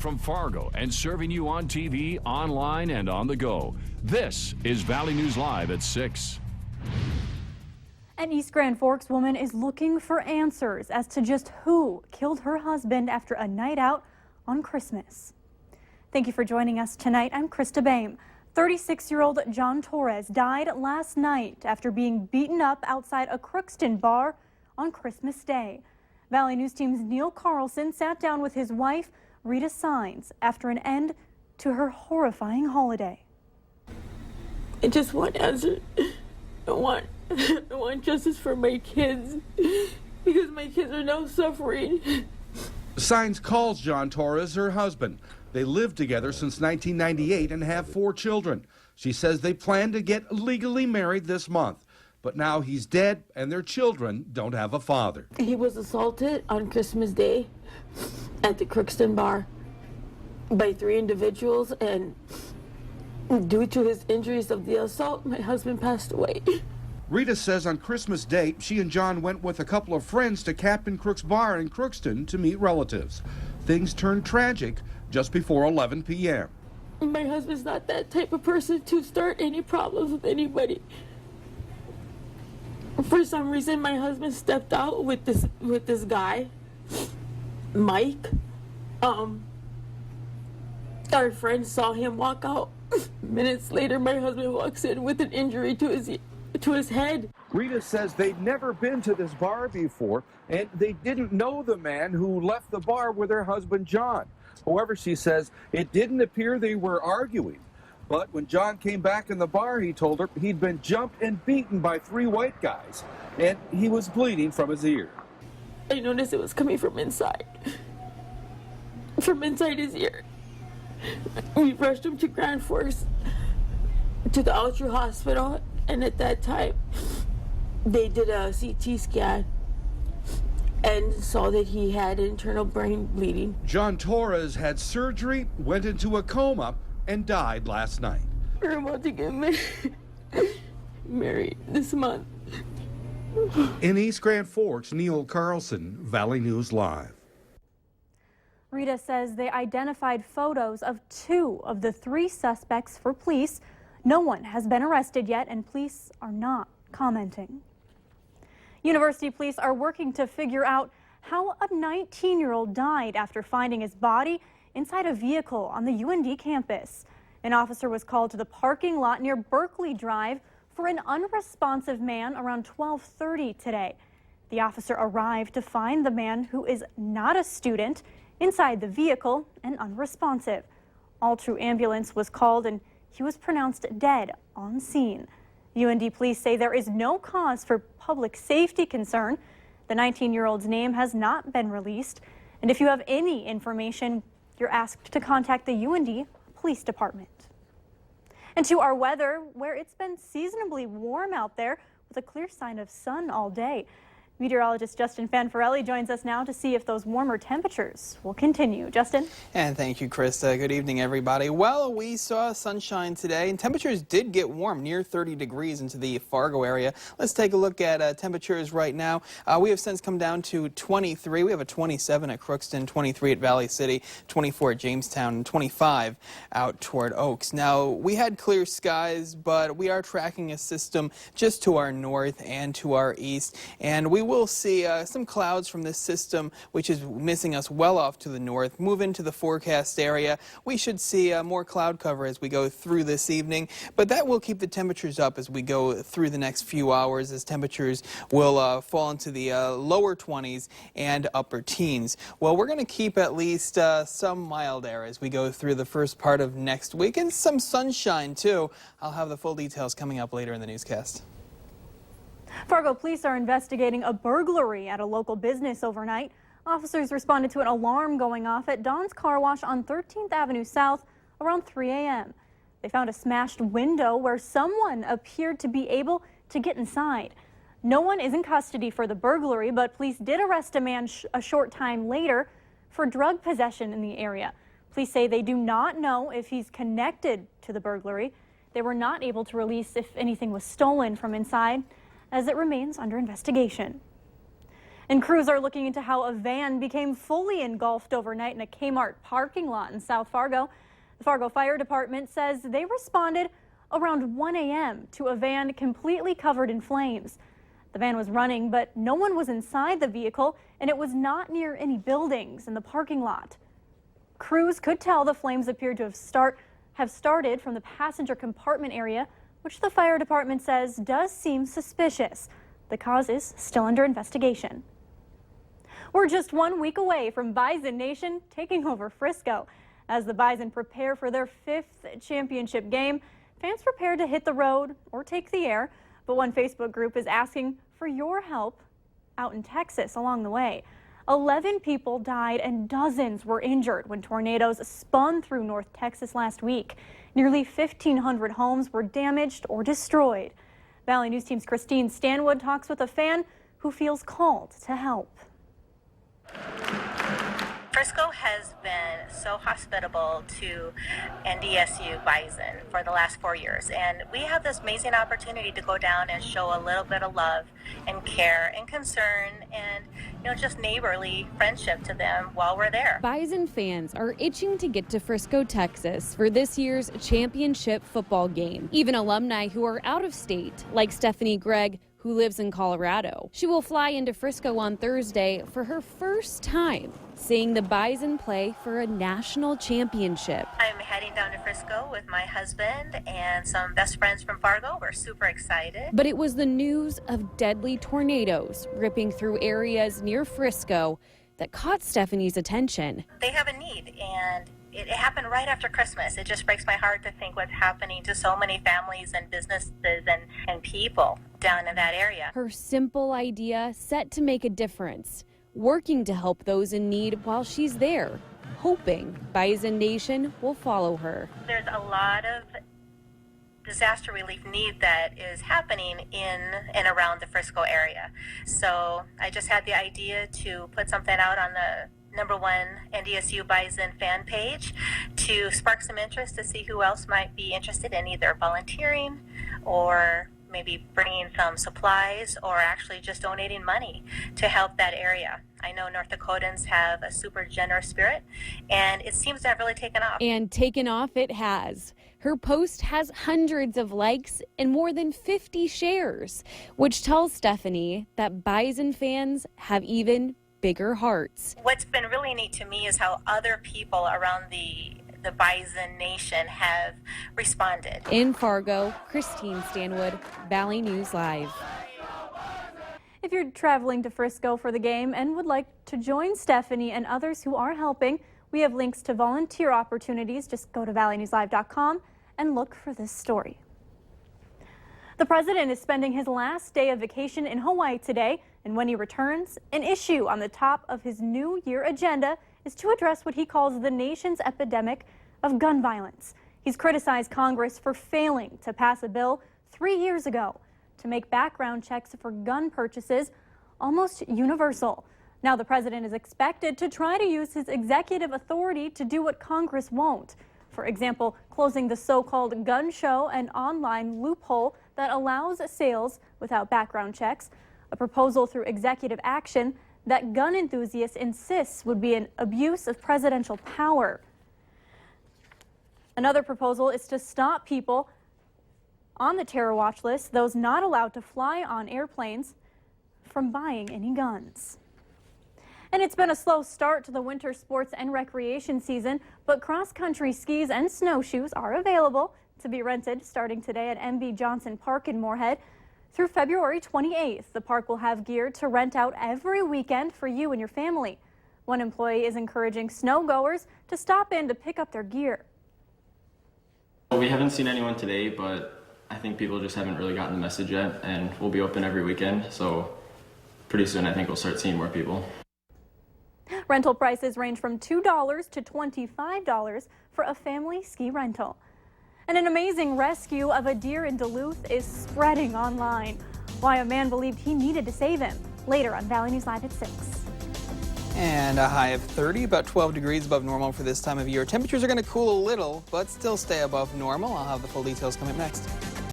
from Fargo and serving you on TV, online, and on the go. This is Valley News Live at 6. An East Grand Forks woman is looking for answers as to just who killed her husband after a night out on Christmas. Thank you for joining us tonight. I'm Krista Boehm. 36-year-old John Torres died last night after being beaten up outside a Crookston bar on Christmas Day. Valley News Team's Neil Carlson sat down with his wife, Rita Signs, after an end to her horrifying holiday. I just want answers. I want justice for my kids because my kids are now suffering. Signs calls John Torres her husband. They lived together since 1998 and have 4 children. She says they plan to get legally married this month. But now he's dead and their children don't have a father. He was assaulted on Christmas Day at the Crookston bar by 3 individuals, and due to his injuries of the assault, my husband passed away. Rita says on Christmas Day, she and John went with a couple of friends to Captain Crook's bar in Crookston to meet relatives. Things turned tragic just before 11 p.m. My husband's not that type of person to start any problems with anybody. For some reason, my husband stepped out with this guy, Mike. Our friend saw him walk out. Minutes later, my husband walks in with an injury to his head. Rita says they'd never been to this bar before, and they didn't know the man who left the bar with her husband, John. However, she says it didn't appear they were arguing. But when John came back in the bar, he told her he'd been jumped and beaten by 3 white guys, and he was bleeding from his ear. I noticed it was coming from inside his ear. We rushed him to Grand Forks, to the Ultra Hospital, and at that time, they did a CT scan and saw that he had internal brain bleeding. John Torres had surgery, went into a coma, and died last night. We're about to get married this month. In East Grand Forks, Neil Carlson, Valley News Live. Rita says they identified photos of 2 of the 3 suspects for police. No one has been arrested yet, and police are not commenting. University police are working to figure out how a 19-year-old died after finding his body inside a vehicle on the UND campus. An officer was called to the parking lot near Berkeley Drive for an unresponsive man around 12:30 today. The officer arrived to find the man, who is not a student, inside the vehicle and unresponsive. All-True ambulance was called and he was pronounced dead on scene. UND police say there is no cause for public safety concern. The 19-year-old's name has not been released. And if you have any information, you're asked to contact the UND Police Department. And to our weather, where it's been seasonably warm out there with a clear sign of sun all day. Meteorologist Justin Fanfarelli joins us now to see if those warmer temperatures will continue. Justin? And thank you, Krista. Good evening, everybody. Well, we saw sunshine today, and temperatures did get warm, near 30 degrees into the Fargo area. Let's take a look at temperatures right now. We have since come down to 23. We have a 27 at Crookston, 23 at Valley City, 24 at Jamestown, and 25 out toward Oaks. Now, we had clear skies, but we are tracking a system just to our north and to our east, and we will see some clouds from this system, which is missing us well off to the north, move into the forecast area. We should see more cloud cover as we go through this evening, but that will keep the temperatures up as we go through the next few hours, as temperatures will fall into the lower 20s and upper teens. Well, we're going to keep at least some mild air as we go through the first part of next week, and some sunshine too. I'll have the full details coming up later in the newscast. Fargo police are investigating a burglary at a local business overnight. Officers responded to an alarm going off at Don's Car Wash on 13th Avenue South around 3 a.m. They found a smashed window where someone appeared to be able to get inside. No one is in custody for the burglary, but police did arrest a man a short time later for drug possession in the area. Police say they do not know if he's connected to the burglary. They were not able to release if anything was stolen from inside, as it remains under investigation. And crews are looking into how a van became fully engulfed overnight in a Kmart parking lot in South Fargo. The Fargo Fire Department says they responded around 1 a.m. to a van completely covered in flames. The van was running, but no one was inside the vehicle, and it was not near any buildings in the parking lot. Crews could tell the flames appeared to have started from the passenger compartment area, which the fire department says does seem suspicious. The cause is still under investigation. We're just 1 week away from Bison Nation taking over Frisco. As the Bison prepare for their 5th championship game, fans prepare to hit the road or take the air. But one Facebook group is asking for your help out in Texas along the way. 11 people died and dozens were injured when tornadoes spun through North Texas last week. Nearly 1,500 homes were damaged or destroyed. Valley News Team's Christine Stanwood talks with a fan who feels called to help. Frisco has been so hospitable to NDSU Bison for the last 4 years, and we have this amazing opportunity to go down and show a little bit of love and care and concern and, just neighborly friendship to them while we're there. Bison fans are itching to get to Frisco, Texas for this year's championship football game. Even alumni who are out of state, like Stephanie Gregg, who lives in Colorado. She will fly into Frisco on Thursday for her first time seeing the Bison play for a national championship. I'm heading down to Frisco with my husband and some best friends from Fargo. We're super excited. But it was the news of deadly tornadoes ripping through areas near Frisco that caught Stephanie's attention. They have a need, and it happened right after Christmas. It just breaks my heart to think what's happening to so many families and businesses and people down in that area. Her simple idea set to make a difference, working to help those in need while she's there, hoping Bison Nation will follow her. There's a lot of disaster relief need that is happening in and around the Frisco area. So I just had the idea to put something out on the #1 NDSU Bison fan page to spark some interest to see who else might be interested in either volunteering or maybe bringing some supplies or actually just donating money to help that area. I know North Dakotans have a super generous spirit, and it seems to have really taken off. And taken off it has. Her post has hundreds of likes and more than 50 shares, which tells Stephanie that Bison fans have even bigger hearts. What's been really neat to me is how other people around the Bison Nation have responded. In Fargo, Christine Stanwood, Valley News Live. If you're traveling to Frisco for the game and would like to join Stephanie and others who are helping, we have links to volunteer opportunities. Just go to valleynewslive.com and look for this story. The president is spending his last day of vacation in Hawaii today, and when he returns, an issue on the top of his New Year agenda is to address what he calls the nation's epidemic of gun violence. He's criticized Congress for failing to pass a bill 3 years ago to make background checks for gun purchases almost universal. Now the president is expected to try to use his executive authority to do what Congress won't. For example, closing the so-called gun show and online loophole that allows sales without background checks, a proposal through executive action that gun enthusiasts insist would be an abuse of presidential power. Another proposal is to stop people on the terror watch list, those not allowed to fly on airplanes, from buying any guns. And it's been a slow start to the winter sports and recreation season, but cross-country skis and snowshoes are available to be rented starting today at MB Johnson Park in Moorhead. Through February 28th, the park will have gear to rent out every weekend for you and your family. One employee is encouraging snowgoers to stop in to pick up their gear. We haven't seen anyone today, but I think people just haven't really gotten the message yet, and we'll be open every weekend, so pretty soon I think we'll start seeing more people. Rental prices range from $2 to $25 for a family ski rental. And an amazing rescue of a deer in Duluth is spreading online. Why a man believed he needed to save him. Later on Valley News Live at 6. And a high of 30, about 12 degrees above normal for this time of year. Temperatures are going to cool a little, but still stay above normal. I'll have the full details coming up next.